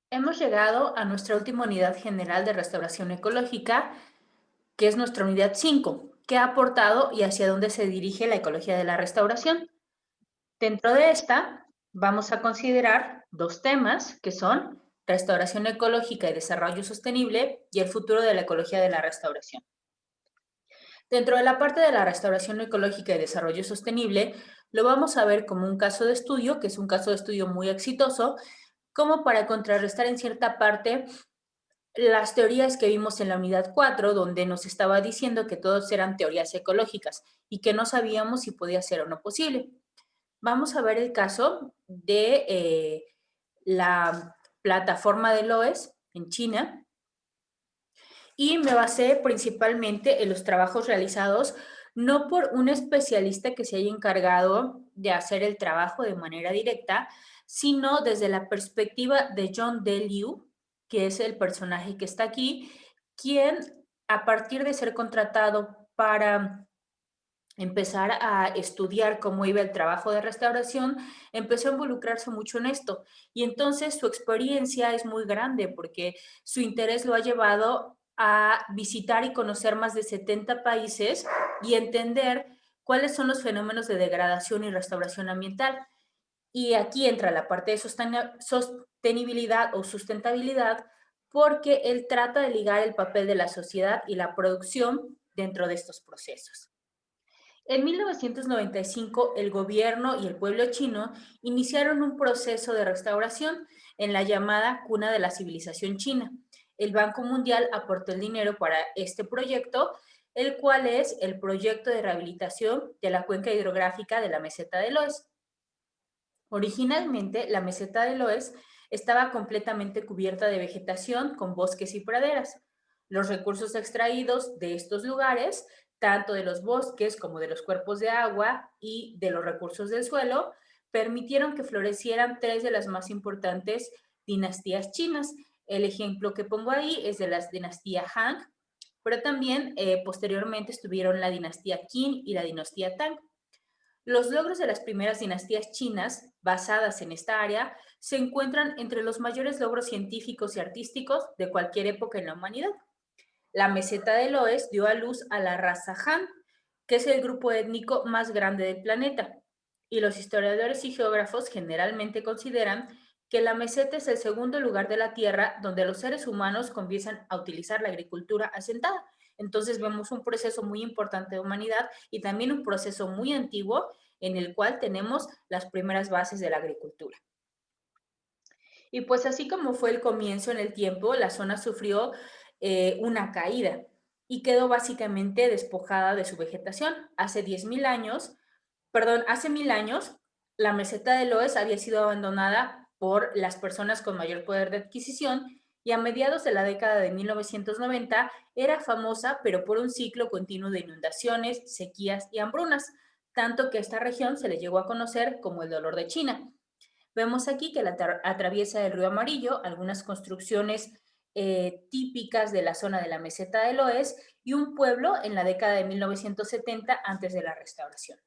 Hemos llegado a nuestra última unidad general de restauración ecológica, que es nuestra unidad 5, que ha aportado y hacia dónde se dirige la ecología de la restauración. Dentro de esta, vamos a considerar dos temas que son restauración ecológica y desarrollo sostenible y el futuro de la ecología de la restauración. Dentro de la parte de la restauración ecológica y desarrollo sostenible, lo vamos a ver como un caso de estudio, que es un caso de estudio muy exitoso, como para contrarrestar en cierta parte las teorías que vimos en la unidad 4, donde nos estaba diciendo que todos eran teorías ecológicas y que no sabíamos si podía ser o no posible. Vamos a ver el caso de la plataforma de Loess en China y me basé principalmente en los trabajos realizados no por un especialista que se haya encargado de hacer el trabajo de manera directa, sino desde la perspectiva de John D. Liu, que es el personaje que está aquí, quien a partir de ser contratado para empezar a estudiar cómo iba el trabajo de restauración, empezó a involucrarse mucho en esto. Y entonces su experiencia es muy grande porque su interés lo ha llevado a visitar y conocer más de 70 países y entender cuáles son los fenómenos de degradación y restauración ambiental. Y aquí entra la parte de sostenibilidad o sustentabilidad porque él trata de ligar el papel de la sociedad y la producción dentro de estos procesos. En 1995, el gobierno y el pueblo chino iniciaron un proceso de restauración en la llamada Cuna de la Civilización China. El Banco Mundial aportó el dinero para este proyecto, el cual es el proyecto de rehabilitación de la cuenca hidrográfica de la meseta de Loess. Originalmente, la meseta de Loess estaba completamente cubierta de vegetación con bosques y praderas. Los recursos extraídos de estos lugares, tanto de los bosques como de los cuerpos de agua y de los recursos del suelo, permitieron que florecieran tres de las más importantes dinastías chinas. El ejemplo que pongo ahí es de la dinastía Han, pero también posteriormente estuvieron la dinastía Qin y la dinastía Tang. Los logros de las primeras dinastías chinas, basadas en esta área, se encuentran entre los mayores logros científicos y artísticos de cualquier época en la humanidad. La meseta del Loess dio a luz a la raza Han, que es el grupo étnico más grande del planeta. Y los historiadores y geógrafos generalmente consideran que la meseta es el segundo lugar de la Tierra donde los seres humanos comienzan a utilizar la agricultura asentada. Entonces vemos un proceso muy importante de humanidad y también un proceso muy antiguo en el cual tenemos las primeras bases de la agricultura. Y pues así como fue el comienzo en el tiempo, la zona sufrió una caída y quedó básicamente despojada de su vegetación. Hace 10.000 años, perdón, hace 1.000 años, la meseta de Loess había sido abandonada por las personas con mayor poder de adquisición y a mediados de la década de 1990 era famosa, pero por un ciclo continuo de inundaciones, sequías y hambrunas, tanto que a esta región se le llegó a conocer como el dolor de China. Vemos aquí que la atraviesa el río Amarillo, algunas construcciones típicas de la zona de la meseta de Loess y un pueblo en la década de 1970 antes de la restauración.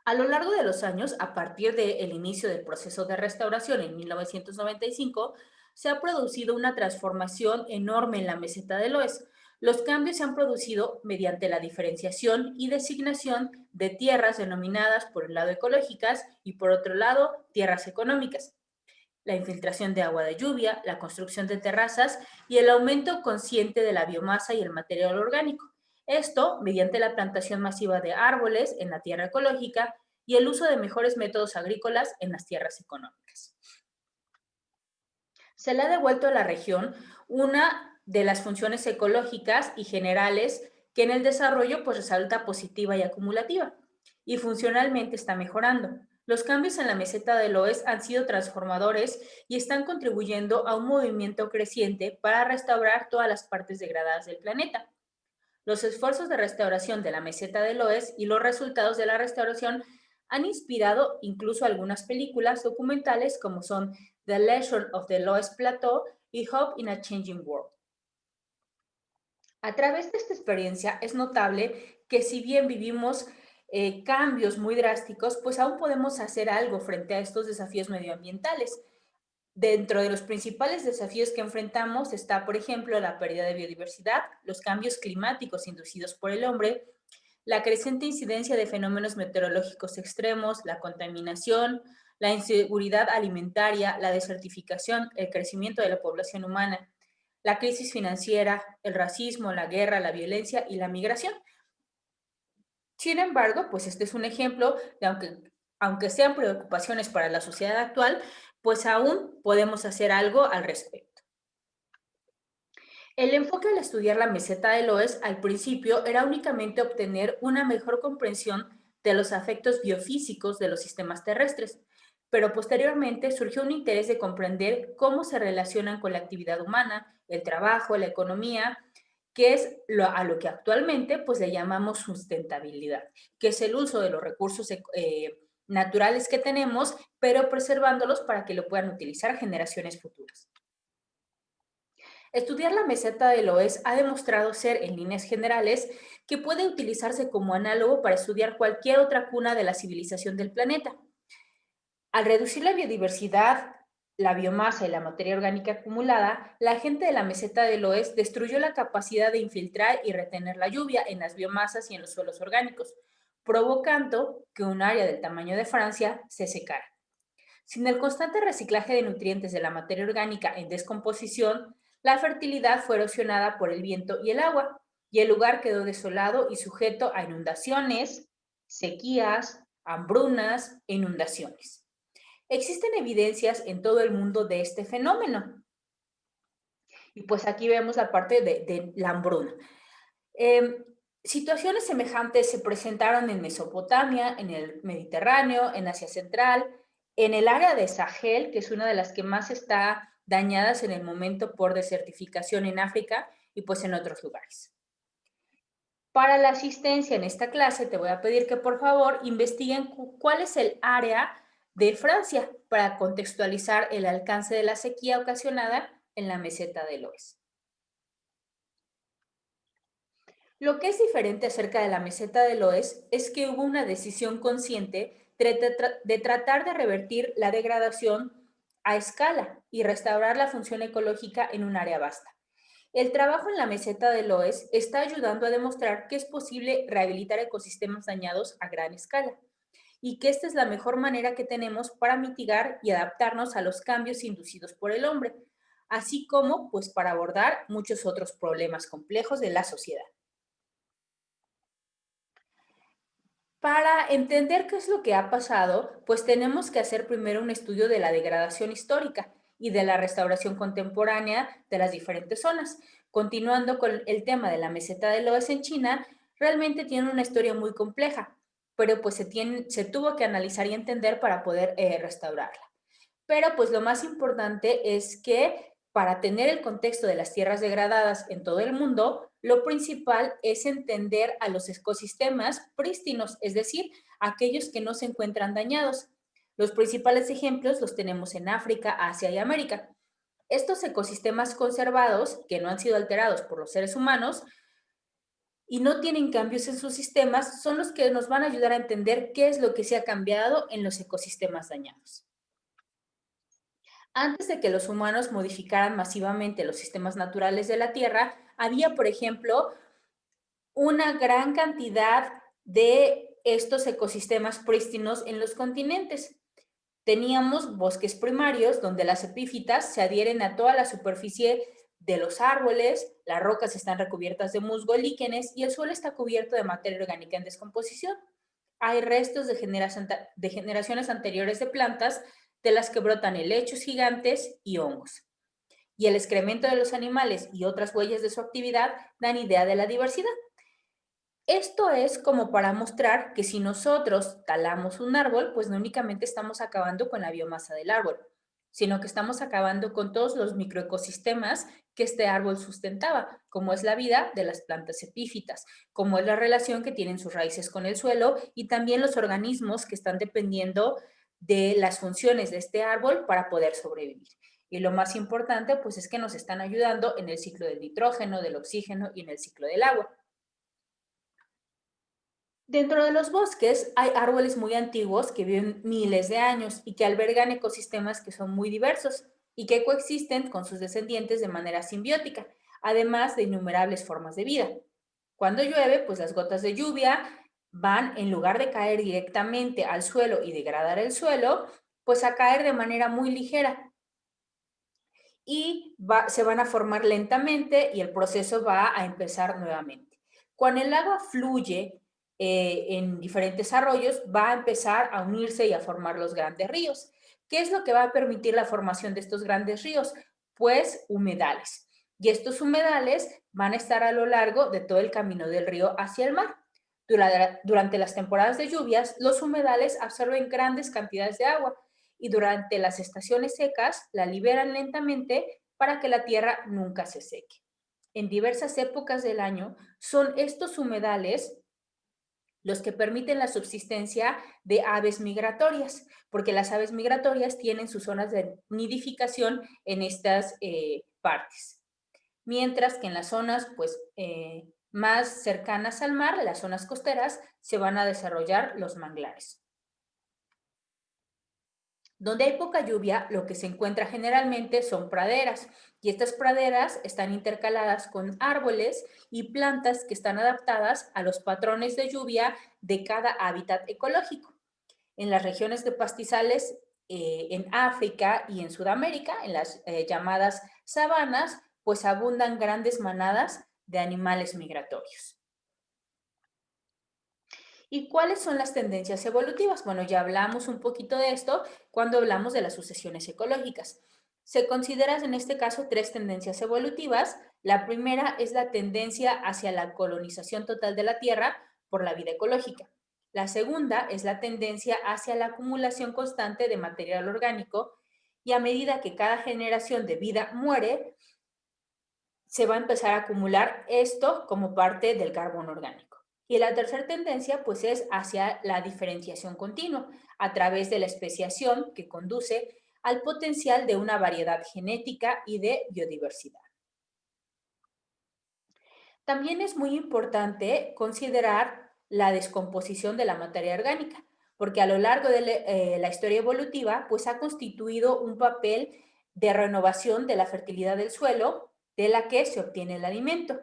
A lo largo de los años, a partir del inicio del proceso de restauración en 1995, se ha producido una transformación enorme en la meseta de Loess. Los cambios se han producido mediante la diferenciación y designación de tierras denominadas por un lado ecológicas y por otro lado tierras económicas, la infiltración de agua de lluvia, la construcción de terrazas y el aumento consciente de la biomasa y el material orgánico. Esto mediante la plantación masiva de árboles en la tierra ecológica y el uso de mejores métodos agrícolas en las tierras económicas. Se le ha devuelto a la región una de las funciones ecológicas y generales que en el desarrollo pues resalta positiva y acumulativa, y funcionalmente está mejorando. Los cambios en la meseta del Loess han sido transformadores y están contribuyendo a un movimiento creciente para restaurar todas las partes degradadas del planeta. Los esfuerzos de restauración de la meseta del Loess y los resultados de la restauración han inspirado incluso algunas películas documentales como son The Legend of the Loess Plateau y Hope in a Changing World. A través de esta experiencia es notable que si bien vivimos cambios muy drásticos, pues aún podemos hacer algo frente a estos desafíos medioambientales. Dentro de los principales desafíos que enfrentamos está, por ejemplo, la pérdida de biodiversidad, los cambios climáticos inducidos por el hombre, la creciente incidencia de fenómenos meteorológicos extremos, la contaminación, la inseguridad alimentaria, la desertificación, el crecimiento de la población humana, la crisis financiera, el racismo, la guerra, la violencia y la migración. Sin embargo, pues este es un ejemplo de aunque sean preocupaciones para la sociedad actual, pues aún podemos hacer algo al respecto. El enfoque al estudiar la meseta de Loess al principio era únicamente obtener una mejor comprensión de los efectos biofísicos de los sistemas terrestres, pero posteriormente surgió un interés de comprender cómo se relacionan con la actividad humana, el trabajo, la economía, que es a lo que actualmente pues le llamamos sustentabilidad, que es el uso de los recursos naturales que tenemos, pero preservándolos para que lo puedan utilizar generaciones futuras. Estudiar la meseta del Loess ha demostrado ser, en líneas generales, que puede utilizarse como análogo para estudiar cualquier otra cuna de la civilización del planeta. Al reducir la biodiversidad, la biomasa y la materia orgánica acumulada, la gente de la meseta del Loess destruyó la capacidad de infiltrar y retener la lluvia en las biomasas y en los suelos orgánicos, provocando que un área del tamaño de Francia se secara. Sin el constante reciclaje de nutrientes de la materia orgánica en descomposición, la fertilidad fue erosionada por el viento y el agua, y el lugar quedó desolado y sujeto a inundaciones, sequías, hambrunas e inundaciones. Existen evidencias en todo el mundo de este fenómeno. Y pues aquí vemos la parte de la hambruna. Eh, Situaciones semejantes se presentaron en Mesopotamia, en el Mediterráneo, en Asia Central, en el área de Sahel, que es una de las que más está dañadas en el momento por desertificación en África y pues en otros lugares. Para la asistencia en esta clase te voy a pedir que por favor investiguen cuál es el área de Francia para contextualizar el alcance de la sequía ocasionada en la meseta del Loess. Lo que es diferente acerca de la meseta del Loess es que hubo una decisión consciente de tratar de revertir la degradación a escala y restaurar la función ecológica en un área vasta. El trabajo en la meseta del Loess está ayudando a demostrar que es posible rehabilitar ecosistemas dañados a gran escala y que esta es la mejor manera que tenemos para mitigar y adaptarnos a los cambios inducidos por el hombre, así como pues para abordar muchos otros problemas complejos de la sociedad. Para entender qué es lo que ha pasado, pues tenemos que hacer primero un estudio de la degradación histórica y de la restauración contemporánea de las diferentes zonas. Continuando con el tema de la meseta de Loess en China, realmente tiene una historia muy compleja, pero pues se tuvo que analizar y entender para poder restaurarla. Pero pues lo más importante es que para tener el contexto de las tierras degradadas en todo el mundo, lo principal es entender a los ecosistemas prístinos, es decir, aquellos que no se encuentran dañados. Los principales ejemplos los tenemos en África, Asia y América. Estos ecosistemas conservados, que no han sido alterados por los seres humanos y no tienen cambios en sus sistemas, son los que nos van a ayudar a entender qué es lo que se ha cambiado en los ecosistemas dañados. Antes de que los humanos modificaran masivamente los sistemas naturales de la Tierra, había, por ejemplo, una gran cantidad de estos ecosistemas prístinos en los continentes. Teníamos bosques primarios donde las epífitas se adhieren a toda la superficie de los árboles, las rocas están recubiertas de musgo y líquenes y el suelo está cubierto de materia orgánica en descomposición. Hay restos de generaciones anteriores de plantas de las que brotan helechos gigantes y hongos. Y el excremento de los animales y otras huellas de su actividad dan idea de la diversidad. Esto es como para mostrar que si nosotros talamos un árbol, pues no únicamente estamos acabando con la biomasa del árbol, sino que estamos acabando con todos los microecosistemas que este árbol sustentaba, como es la vida de las plantas epífitas, como es la relación que tienen sus raíces con el suelo y también los organismos que están dependiendo de las funciones de este árbol para poder sobrevivir. Y lo más importante, pues es que nos están ayudando en el ciclo del nitrógeno, del oxígeno y en el ciclo del agua. Dentro de los bosques hay árboles muy antiguos que viven miles de años y que albergan ecosistemas que son muy diversos. y que coexisten con sus descendientes de manera simbiótica, además de innumerables formas de vida. Cuando llueve, pues las gotas de lluvia van, en lugar de caer directamente al suelo y degradar el suelo, pues a caer de manera muy ligera y se van a formar lentamente y el proceso va a empezar nuevamente. Cuando el agua fluye en diferentes arroyos, va a empezar a unirse y a formar los grandes ríos. ¿Qué es lo que va a permitir la formación de estos grandes ríos? Pues humedales. Y estos humedales van a estar a lo largo de todo el camino del río hacia el mar. Durante las temporadas de lluvias, los humedales absorben grandes cantidades de agua y durante las estaciones secas la liberan lentamente para que la tierra nunca se seque. En diversas épocas del año son estos humedales los que permiten la subsistencia de aves migratorias, porque las aves migratorias tienen sus zonas de nidificación en estas partes. Mientras que en las zonas más cercanas al mar, las zonas costeras, se van a desarrollar los manglares. Donde hay poca lluvia, lo que se encuentra generalmente son praderas, y estas praderas están intercaladas con árboles y plantas que están adaptadas a los patrones de lluvia de cada hábitat ecológico. En las regiones de pastizales en África y en Sudamérica, en las llamadas sabanas, pues abundan grandes manadas de animales migratorios. ¿Y cuáles son las tendencias evolutivas? Bueno, ya hablamos un poquito de esto cuando hablamos de las sucesiones ecológicas. Se consideran en este caso tres tendencias evolutivas. La primera es la tendencia hacia la colonización total de la Tierra por la vida ecológica. La segunda es la tendencia hacia la acumulación constante de material orgánico y a medida que cada generación de vida muere, se va a empezar a acumular esto como parte del carbono orgánico. Y la tercera tendencia, pues, es hacia la diferenciación continua, a través de la especiación que conduce al potencial de una variedad genética y de biodiversidad. También es muy importante considerar la descomposición de la materia orgánica, porque a lo largo de la historia evolutiva, pues ha constituido un papel de renovación de la fertilidad del suelo, de la que se obtiene el alimento.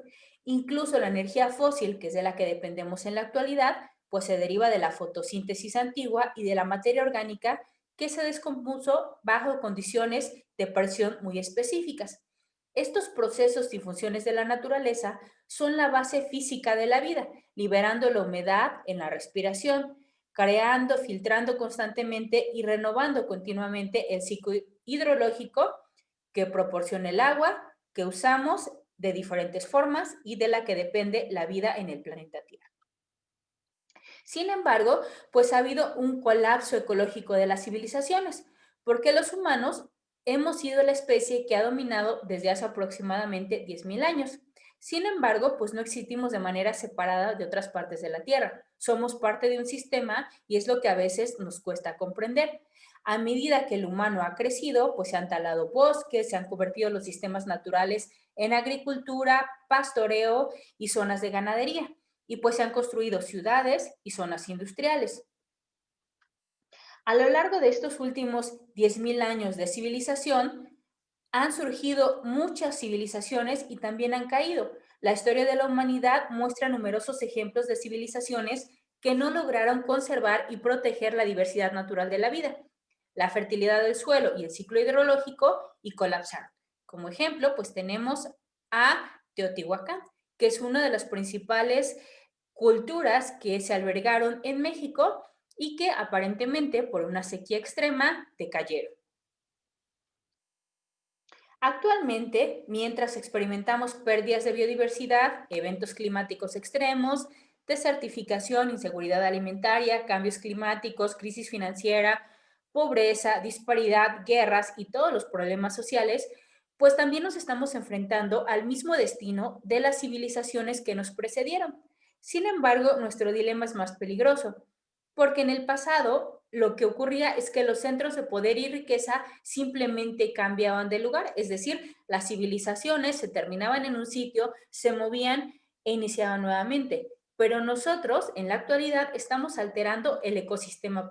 Incluso la energía fósil, que es de la que dependemos en la actualidad, pues se deriva de la fotosíntesis antigua y de la materia orgánica que se descompuso bajo condiciones de presión muy específicas. Estos procesos y funciones de la naturaleza son la base física de la vida, liberando la humedad en la respiración, creando, filtrando constantemente y renovando continuamente el ciclo hidrológico que proporciona el agua que usamos de diferentes formas y de la que depende la vida en el planeta Tierra. Sin embargo, pues ha habido un colapso ecológico de las civilizaciones, porque los humanos hemos sido la especie que ha dominado desde hace aproximadamente 10.000 años. Sin embargo, pues no existimos de manera separada de otras partes de la Tierra. Somos parte de un sistema y es lo que a veces nos cuesta comprender. A medida que el humano ha crecido, pues se han talado bosques, se han convertido los sistemas naturales en agricultura, pastoreo y zonas de ganadería y pues se han construido ciudades y zonas industriales. A lo largo de estos últimos 10.000 años de civilización, han surgido muchas civilizaciones y también han caído. La historia de la humanidad muestra numerosos ejemplos de civilizaciones que no lograron conservar y proteger la diversidad natural de la vida, la fertilidad del suelo y el ciclo hidrológico y colapsaron. Como ejemplo, pues tenemos a Teotihuacán, que es una de las principales culturas que se albergaron en México y que aparentemente por una sequía extrema decayeron. Actualmente, mientras experimentamos pérdidas de biodiversidad, eventos climáticos extremos, desertificación, inseguridad alimentaria, cambios climáticos, crisis financiera, pobreza, disparidad, guerras y todos los problemas sociales, pues también nos estamos enfrentando al mismo destino de las civilizaciones que nos precedieron. Sin embargo, nuestro dilema es más peligroso, porque en el pasado lo que ocurría es que los centros de poder y riqueza simplemente cambiaban de lugar, es decir, las civilizaciones se terminaban en un sitio, se movían e iniciaban nuevamente. Pero nosotros en la actualidad estamos alterando el ecosistema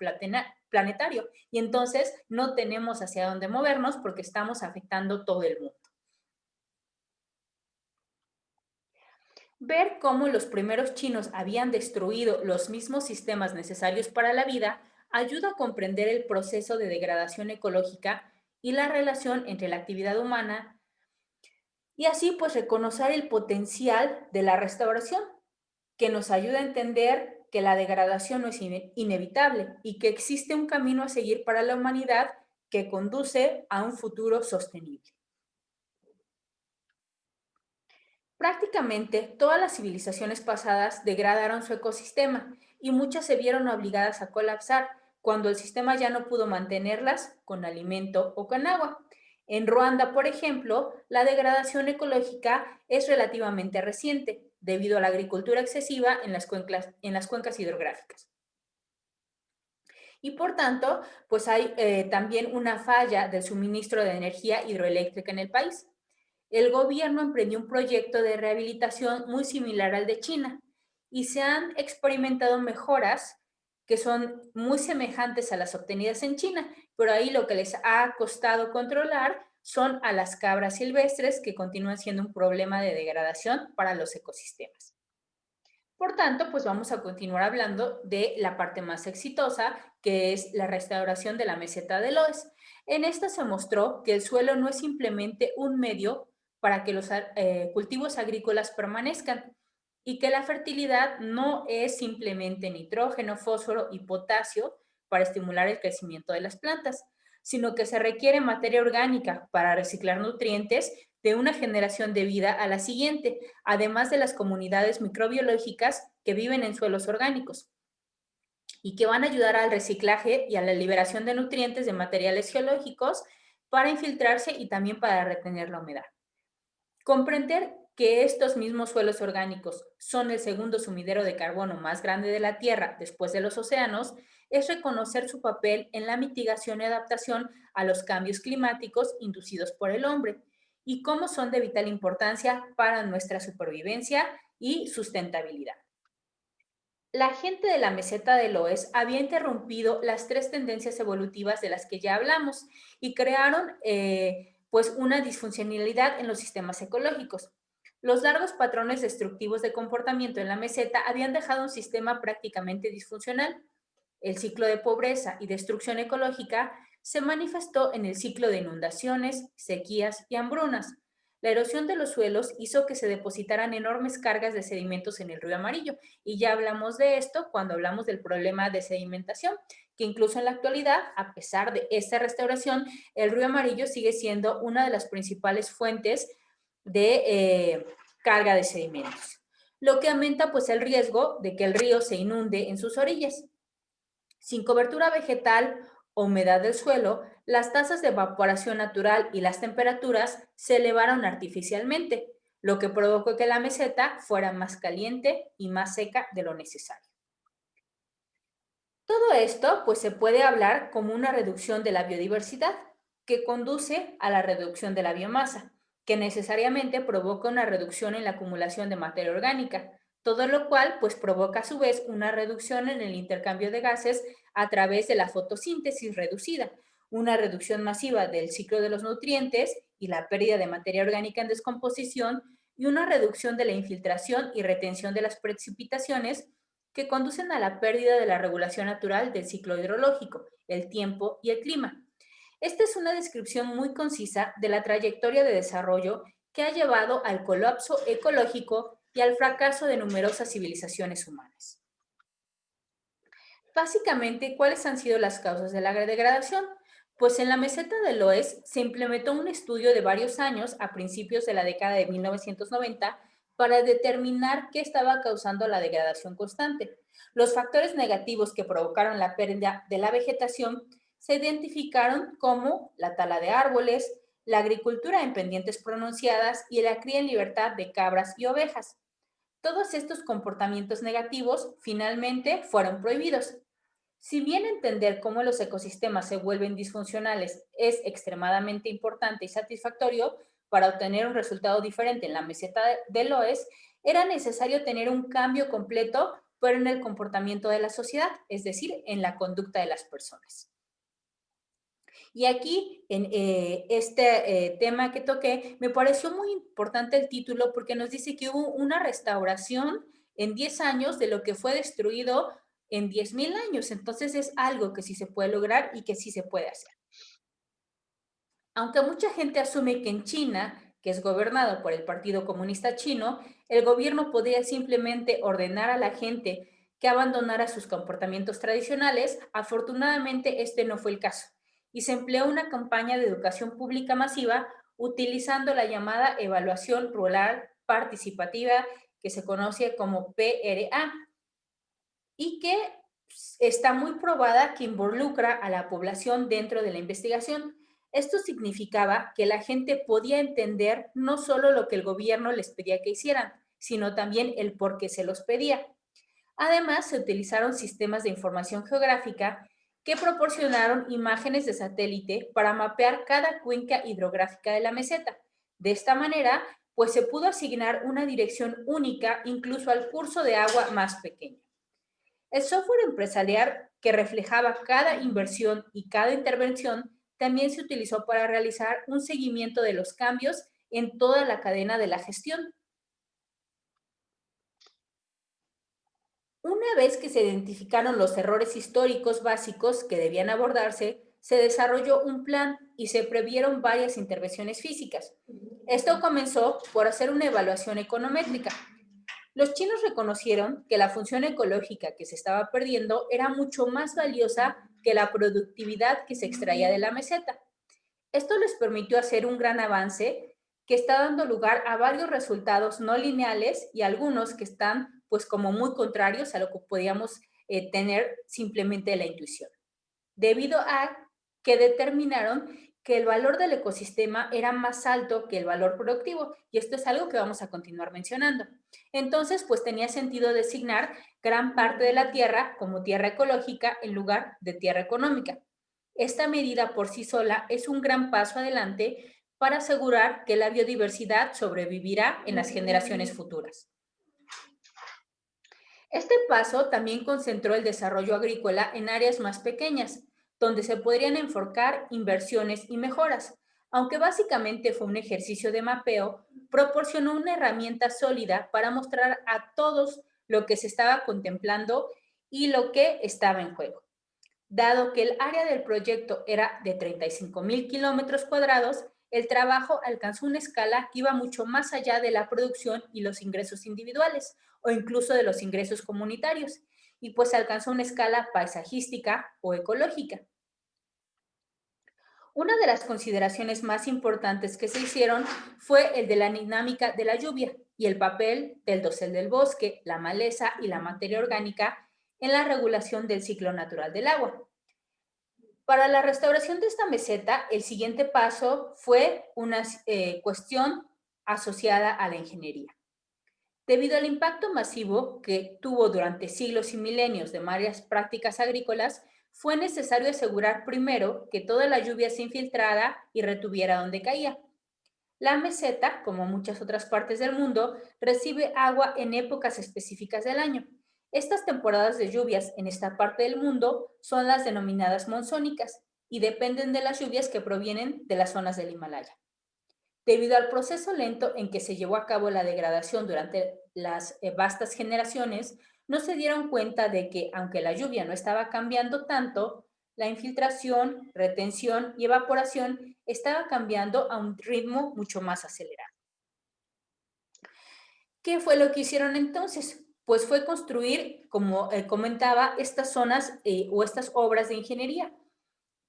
planetario y entonces no tenemos hacia dónde movernos porque estamos afectando todo el mundo. Ver cómo los primeros chinos habían destruido los mismos sistemas necesarios para la vida ayuda a comprender el proceso de degradación ecológica y la relación entre la actividad humana y así pues reconocer el potencial de la restauración, que nos ayuda a entender que la degradación no es inevitable y que existe un camino a seguir para la humanidad que conduce a un futuro sostenible. Prácticamente todas las civilizaciones pasadas degradaron su ecosistema y muchas se vieron obligadas a colapsar cuando el sistema ya no pudo mantenerlas con alimento o con agua. En Ruanda, por ejemplo, la degradación ecológica es relativamente reciente debido a la agricultura excesiva en las cuencas hidrográficas. Y por tanto, pues hay también una falla del suministro de energía hidroeléctrica en el país. El gobierno emprendió un proyecto de rehabilitación muy similar al de China y se han experimentado mejoras que son muy semejantes a las obtenidas en China, pero ahí lo que les ha costado controlar son a las cabras silvestres que continúan siendo un problema de degradación para los ecosistemas. Por tanto, pues vamos a continuar hablando de la parte más exitosa, que es la restauración de la meseta de Loess. En esta se mostró que el suelo no es simplemente un medio para que los cultivos agrícolas permanezcan y que la fertilidad no es simplemente nitrógeno, fósforo y potasio para estimular el crecimiento de las plantas, sino que se requiere materia orgánica para reciclar nutrientes de una generación de vida a la siguiente, además de las comunidades microbiológicas que viven en suelos orgánicos y que van a ayudar al reciclaje y a la liberación de nutrientes de materiales geológicos para infiltrarse y también para retener la humedad. Comprender que estos mismos suelos orgánicos son el segundo sumidero de carbono más grande de la Tierra después de los océanos es reconocer su papel en la mitigación y adaptación a los cambios climáticos inducidos por el hombre y cómo son de vital importancia para nuestra supervivencia y sustentabilidad. La gente de la meseta de Loess había interrumpido las tres tendencias evolutivas de las que ya hablamos y crearon pues una disfuncionalidad en los sistemas ecológicos. Los largos patrones destructivos de comportamiento en la meseta habían dejado un sistema prácticamente disfuncional. El ciclo de pobreza y destrucción ecológica se manifestó en el ciclo de inundaciones, sequías y hambrunas. La erosión de los suelos hizo que se depositaran enormes cargas de sedimentos en el río Amarillo, y ya hablamos de esto cuando hablamos del problema de sedimentación, que incluso en la actualidad, a pesar de esta restauración, el río Amarillo sigue siendo una de las principales fuentes de carga de sedimentos, lo que aumenta pues el riesgo de que el río se inunde en sus orillas. Sin cobertura vegetal o humedad del suelo, las tasas de evaporación natural y las temperaturas se elevaron artificialmente, lo que provocó que la meseta fuera más caliente y más seca de lo necesario. Todo esto pues se puede hablar como una reducción de la biodiversidad que conduce a la reducción de la biomasa, que necesariamente provoca una reducción en la acumulación de materia orgánica, todo lo cual pues provoca a su vez una reducción en el intercambio de gases a través de la fotosíntesis reducida, una reducción masiva del ciclo de los nutrientes y la pérdida de materia orgánica en descomposición y una reducción de la infiltración y retención de las precipitaciones que conducen a la pérdida de la regulación natural del ciclo hidrológico, el tiempo y el clima. Esta es una descripción muy concisa de la trayectoria de desarrollo que ha llevado al colapso ecológico y al fracaso de numerosas civilizaciones humanas. Básicamente, ¿cuáles han sido las causas de la degradación? Pues en la meseta de Loess se implementó un estudio de varios años a principios de la década de 1990 para determinar qué estaba causando la degradación constante. Los factores negativos que provocaron la pérdida de la vegetación se identificaron como la tala de árboles, la agricultura en pendientes pronunciadas y la cría en libertad de cabras y ovejas. Todos estos comportamientos negativos finalmente fueron prohibidos. Si bien entender cómo los ecosistemas se vuelven disfuncionales es extremadamente importante y satisfactorio para obtener un resultado diferente en la meseta de Loess, era necesario tener un cambio completo pero en el comportamiento de la sociedad, es decir, en la conducta de las personas. Y aquí, en este tema que toqué, me pareció muy importante el título porque nos dice que hubo una restauración en 10 años de lo que fue destruido en 10,000 años. Entonces es algo que sí se puede lograr y que sí se puede hacer. Aunque mucha gente asume que en China, que es gobernado por el Partido Comunista Chino, el gobierno podría simplemente ordenar a la gente que abandonara sus comportamientos tradicionales, afortunadamente este no fue el caso, y se empleó una campaña de educación pública masiva utilizando la llamada evaluación rural participativa, que se conoce como PRA, y que está muy probada que involucra a la población dentro de la investigación. Esto significaba que la gente podía entender no solo lo que el gobierno les pedía que hicieran, sino también el por qué se los pedía. Además, se utilizaron sistemas de información geográfica que proporcionaron imágenes de satélite para mapear cada cuenca hidrográfica de la meseta. De esta manera, pues se pudo asignar una dirección única incluso al curso de agua más pequeño. El software empresarial que reflejaba cada inversión y cada intervención también se utilizó para realizar un seguimiento de los cambios en toda la cadena de la gestión. Una vez que se identificaron los errores históricos básicos que debían abordarse, se desarrolló un plan y se previeron varias intervenciones físicas. Esto comenzó por hacer una evaluación econométrica. Los chinos reconocieron que la función ecológica que se estaba perdiendo era mucho más valiosa que la productividad que se extraía de la meseta. Esto les permitió hacer un gran avance que está dando lugar a varios resultados no lineales y algunos que están pues como muy contrarios a lo que podíamos tener simplemente de la intuición, debido a que determinaron que el valor del ecosistema era más alto que el valor productivo, y esto es algo que vamos a continuar mencionando. Entonces, pues tenía sentido designar gran parte de la tierra como tierra ecológica en lugar de tierra económica. Esta medida por sí sola es un gran paso adelante para asegurar que la biodiversidad sobrevivirá en las generaciones futuras. Este paso también concentró el desarrollo agrícola en áreas más pequeñas, donde se podrían enfocar inversiones y mejoras. Aunque básicamente fue un ejercicio de mapeo, proporcionó una herramienta sólida para mostrar a todos lo que se estaba contemplando y lo que estaba en juego. Dado que el área del proyecto era de 35,000 kilómetros cuadrados, el trabajo alcanzó una escala que iba mucho más allá de la producción y los ingresos individuales, o incluso de los ingresos comunitarios, y pues alcanzó una escala paisajística o ecológica. Una de las consideraciones más importantes que se hicieron fue el de la dinámica de la lluvia y el papel del dosel del bosque, la maleza y la materia orgánica en la regulación del ciclo natural del agua. Para la restauración de esta meseta, el siguiente paso fue una cuestión asociada a la ingeniería. Debido al impacto masivo que tuvo durante siglos y milenios de varias prácticas agrícolas, fue necesario asegurar primero que toda la lluvia se infiltrara y retuviera donde caía. La meseta, como muchas otras partes del mundo, recibe agua en épocas específicas del año. Estas temporadas de lluvias en esta parte del mundo son las denominadas monzónicas y dependen de las lluvias que provienen de las zonas del Himalaya. Debido al proceso lento en que se llevó a cabo la degradación durante las vastas generaciones, no se dieron cuenta de que, aunque la lluvia no estaba cambiando tanto, la infiltración, retención y evaporación estaba cambiando a un ritmo mucho más acelerado. ¿Qué fue lo que hicieron entonces? Pues fue construir, como comentaba, estas zonas o estas obras de ingeniería.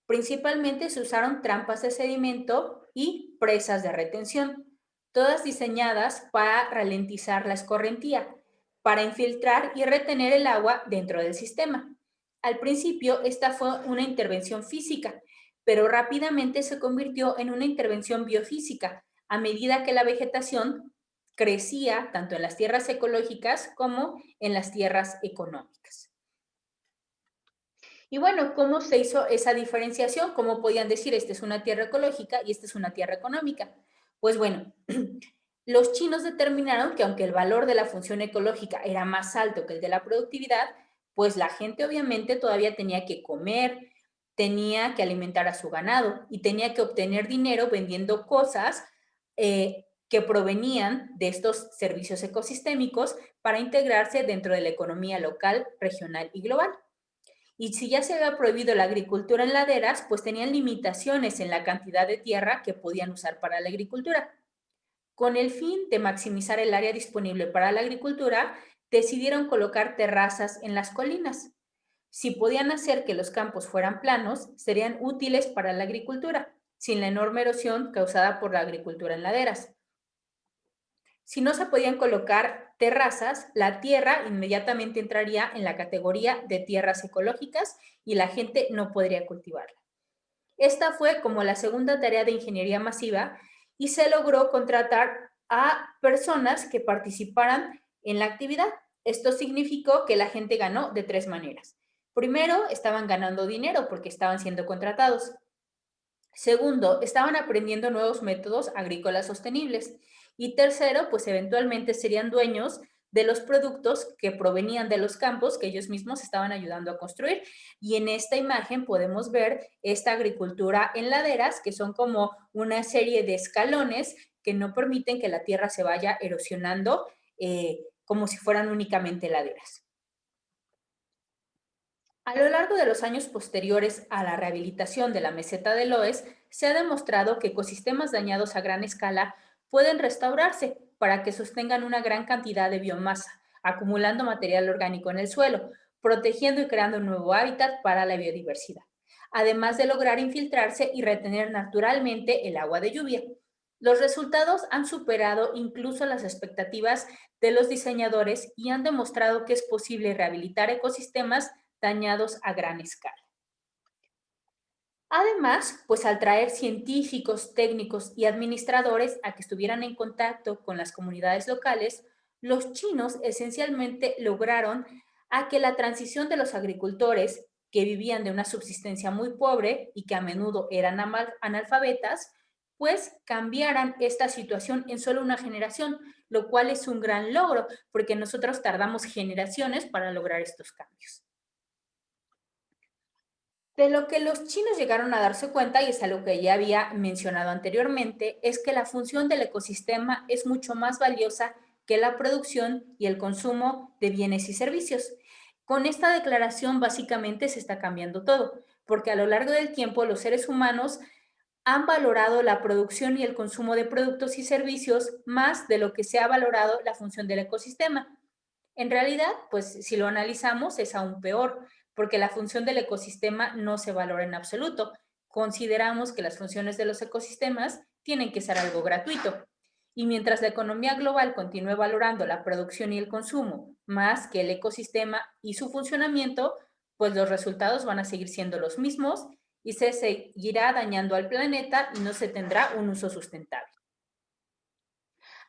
Principalmente se usaron trampas de sedimento y presas de retención, todas diseñadas para ralentizar la escorrentía, para infiltrar y retener el agua dentro del sistema. Al principio, esta fue una intervención física, pero rápidamente se convirtió en una intervención biofísica a medida que la vegetación crecía tanto en las tierras ecológicas como en las tierras económicas. Y bueno, ¿cómo se hizo esa diferenciación? ¿Cómo podían decir, esta es una tierra ecológica y esta es una tierra económica? Pues bueno, Los chinos determinaron que aunque el valor de la función ecológica era más alto que el de la productividad, pues la gente obviamente todavía tenía que comer, tenía que alimentar a su ganado y tenía que obtener dinero vendiendo cosas que provenían de estos servicios ecosistémicos para integrarse dentro de la economía local, regional y global. Y si ya se había prohibido la agricultura en laderas, pues tenían limitaciones en la cantidad de tierra que podían usar para la agricultura. Con el fin de maximizar el área disponible para la agricultura, decidieron colocar terrazas en las colinas. Si podían hacer que los campos fueran planos, serían útiles para la agricultura, sin la enorme erosión causada por la agricultura en laderas. Si no se podían colocar terrazas, la tierra inmediatamente entraría en la categoría de tierras ecológicas y la gente no podría cultivarla. Esta fue como la segunda tarea de ingeniería masiva y se logró contratar a personas que participaran en la actividad. Esto significó que la gente ganó de tres maneras. Primero, estaban ganando dinero porque estaban siendo contratados. Segundo, estaban aprendiendo nuevos métodos agrícolas sostenibles. Y tercero, pues eventualmente serían dueños de los productos que provenían de los campos que ellos mismos estaban ayudando a construir. Y en esta imagen podemos ver esta agricultura en laderas, que son como una serie de escalones que no permiten que la tierra se vaya erosionando como si fueran únicamente laderas. A lo largo de los años posteriores a la rehabilitación de la meseta de Loess, se ha demostrado que ecosistemas dañados a gran escala pueden restaurarse para que sostengan una gran cantidad de biomasa, acumulando material orgánico en el suelo, protegiendo y creando un nuevo hábitat para la biodiversidad, además de lograr infiltrarse y retener naturalmente el agua de lluvia. Los resultados han superado incluso las expectativas de los diseñadores y han demostrado que es posible rehabilitar ecosistemas dañados a gran escala. Además, pues al traer científicos, técnicos y administradores a que estuvieran en contacto con las comunidades locales, los chinos esencialmente lograron a que la transición de los agricultores que vivían de una subsistencia muy pobre y que a menudo eran analfabetas, pues cambiaran esta situación en solo una generación, lo cual es un gran logro, porque nosotros tardamos generaciones para lograr estos cambios. De lo que los chinos llegaron a darse cuenta, y es algo que ya había mencionado anteriormente, es que la función del ecosistema es mucho más valiosa que la producción y el consumo de bienes y servicios. Con esta declaración básicamente se está cambiando todo, porque a lo largo del tiempo los seres humanos han valorado la producción y el consumo de productos y servicios más de lo que se ha valorado la función del ecosistema. En realidad, pues si lo analizamos es aún peor, porque la función del ecosistema no se valora en absoluto. Consideramos que las funciones de los ecosistemas tienen que ser algo gratuito. Y mientras la economía global continúe valorando la producción y el consumo más que el ecosistema y su funcionamiento, pues los resultados van a seguir siendo los mismos y se seguirá dañando al planeta y no se tendrá un uso sustentable.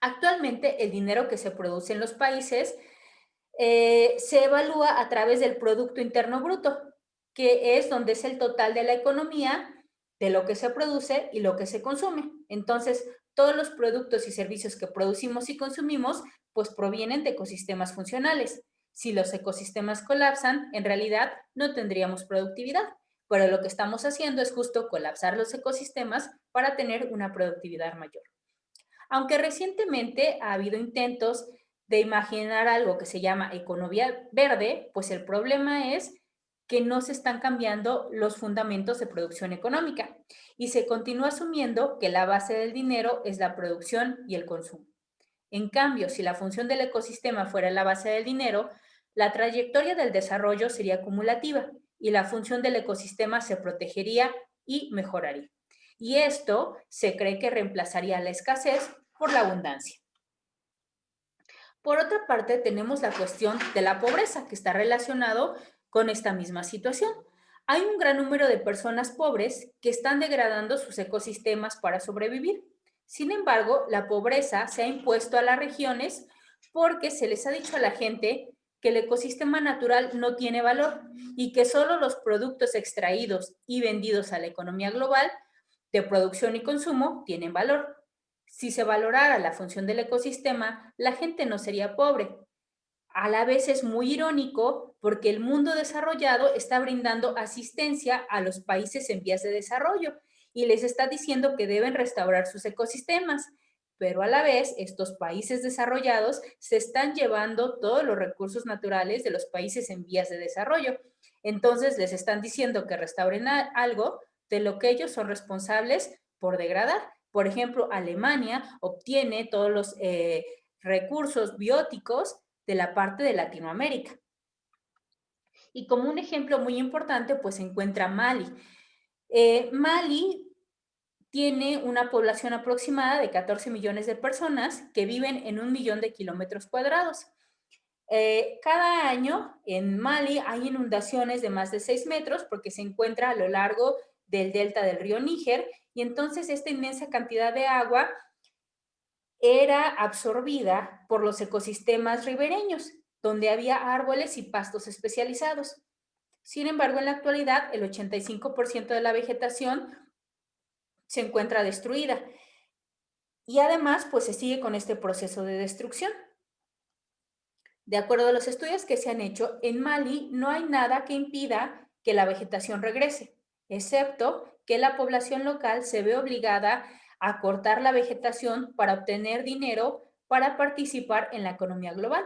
Actualmente, el dinero que se produce en los países se evalúa a través del Producto Interno Bruto, que es donde es el total de la economía, de lo que se produce y lo que se consume. Entonces, todos los productos y servicios que producimos y consumimos, pues provienen de ecosistemas funcionales. Si los ecosistemas colapsan, en realidad no tendríamos productividad, pero lo que estamos haciendo es justo colapsar los ecosistemas para tener una productividad mayor. Aunque recientemente ha habido intentos de imaginar algo que se llama economía verde, pues el problema es que no se están cambiando los fundamentos de producción económica y se continúa asumiendo que la base del dinero es la producción y el consumo. En cambio, si la función del ecosistema fuera la base del dinero, la trayectoria del desarrollo sería acumulativa y la función del ecosistema se protegería y mejoraría. Y esto se cree que reemplazaría la escasez por la abundancia. Por otra parte, tenemos la cuestión de la pobreza, que está relacionado con esta misma situación. Hay un gran número de personas pobres que están degradando sus ecosistemas para sobrevivir. Sin embargo, la pobreza se ha impuesto a las regiones porque se les ha dicho a la gente que el ecosistema natural no tiene valor y que solo los productos extraídos y vendidos a la economía global de producción y consumo tienen valor. Si se valorara la función del ecosistema, la gente no sería pobre. A la vez es muy irónico porque el mundo desarrollado está brindando asistencia a los países en vías de desarrollo y les está diciendo que deben restaurar sus ecosistemas, pero a la vez estos países desarrollados se están llevando todos los recursos naturales de los países en vías de desarrollo. Entonces les están diciendo que restauren algo de lo que ellos son responsables por degradar. Por ejemplo, Alemania obtiene todos los recursos bióticos de la parte de Latinoamérica. Y como un ejemplo muy importante, pues se encuentra Mali. Mali tiene una población aproximada de 14 millones de personas que viven en 1 millón de kilómetros cuadrados. Cada año en Mali hay inundaciones de más de 6 metros porque se encuentra a lo largo del delta del río Níger y entonces esta inmensa cantidad de agua era absorbida por los ecosistemas ribereños, donde había árboles y pastos especializados. Sin embargo, en la actualidad, el 85% de la vegetación se encuentra destruida y además, pues se sigue con este proceso de destrucción. De acuerdo a los estudios que se han hecho, en Mali no hay nada que impida que la vegetación regrese, excepto que la población local se ve obligada a cortar la vegetación para obtener dinero para participar en la economía global.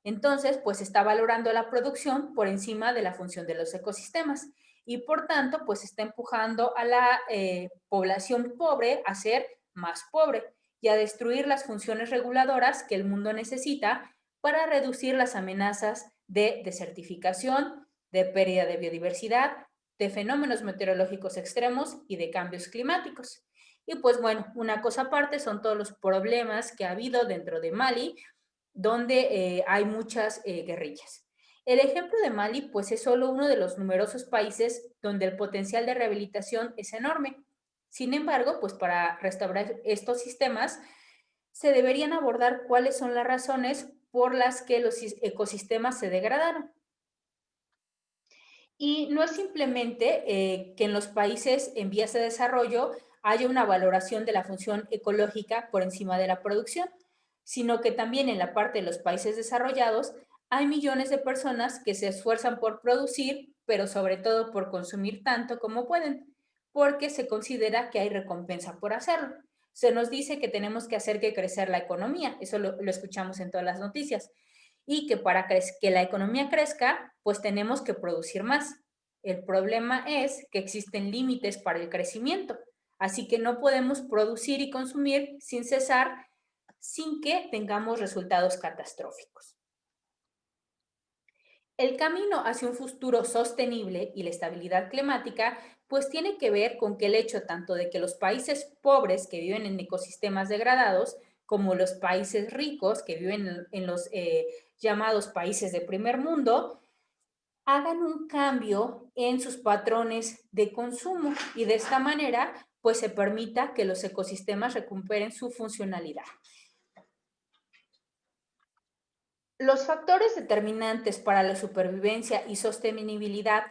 Entonces, pues está valorando la producción por encima de la función de los ecosistemas y por tanto, pues está empujando a la población pobre a ser más pobre y a destruir las funciones reguladoras que el mundo necesita para reducir las amenazas de desertificación, de pérdida de biodiversidad, de fenómenos meteorológicos extremos y de cambios climáticos. Y pues bueno, una cosa aparte son todos los problemas que ha habido dentro de Mali, donde hay muchas guerrillas. El ejemplo de Mali, pues es solo uno de los numerosos países donde el potencial de rehabilitación es enorme. Sin embargo, pues para restaurar estos sistemas se deberían abordar cuáles son las razones por las que los ecosistemas se degradaron. Y no es simplemente que en los países en vías de desarrollo haya una valoración de la función ecológica por encima de la producción, sino que también en la parte de los países desarrollados hay millones de personas que se esfuerzan por producir, pero sobre todo por consumir tanto como pueden, porque se considera que hay recompensa por hacerlo. Se nos dice que tenemos que hacer que crecer la economía, eso lo escuchamos en todas las noticias, y que para que la economía crezca, pues tenemos que producir más. El problema es que existen límites para el crecimiento, así que no podemos producir y consumir sin cesar, sin que tengamos resultados catastróficos. El camino hacia un futuro sostenible y la estabilidad climática pues tiene que ver con que el hecho tanto de que los países pobres que viven en ecosistemas degradados como los países ricos que viven en los llamados países de primer mundo hagan un cambio en sus patrones de consumo y de esta manera pues se permita que los ecosistemas recuperen su funcionalidad. Los factores determinantes para la supervivencia y sostenibilidad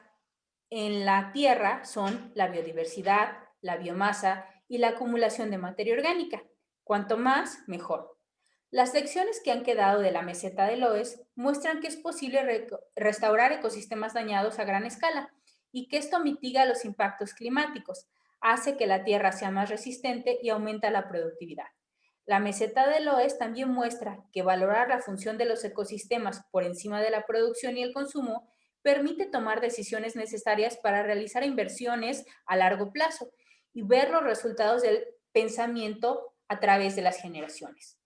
en la Tierra son la biodiversidad, la biomasa y la acumulación de materia orgánica. Cuanto más, mejor. Las lecciones que han quedado de la meseta de Loess muestran que es posible restaurar ecosistemas dañados a gran escala y que esto mitiga los impactos climáticos, hace que la Tierra sea más resistente y aumenta la productividad. La meseta de Loess también muestra que valorar la función de los ecosistemas por encima de la producción y el consumo permite tomar decisiones necesarias para realizar inversiones a largo plazo y ver los resultados del pensamiento a través de las generaciones.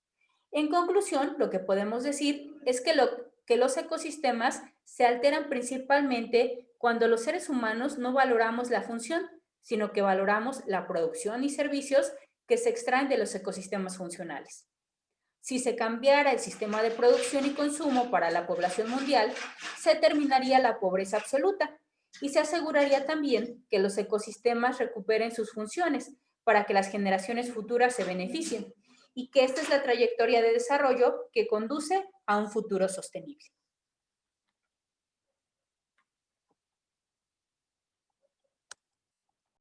En conclusión, lo que podemos decir es que los ecosistemas se alteran principalmente cuando los seres humanos no valoramos la función, sino que valoramos la producción y servicios que se extraen de los ecosistemas funcionales. Si se cambiara el sistema de producción y consumo para la población mundial, se terminaría la pobreza absoluta y se aseguraría también que los ecosistemas recuperen sus funciones para que las generaciones futuras se beneficien y que esta es la trayectoria de desarrollo que conduce a un futuro sostenible.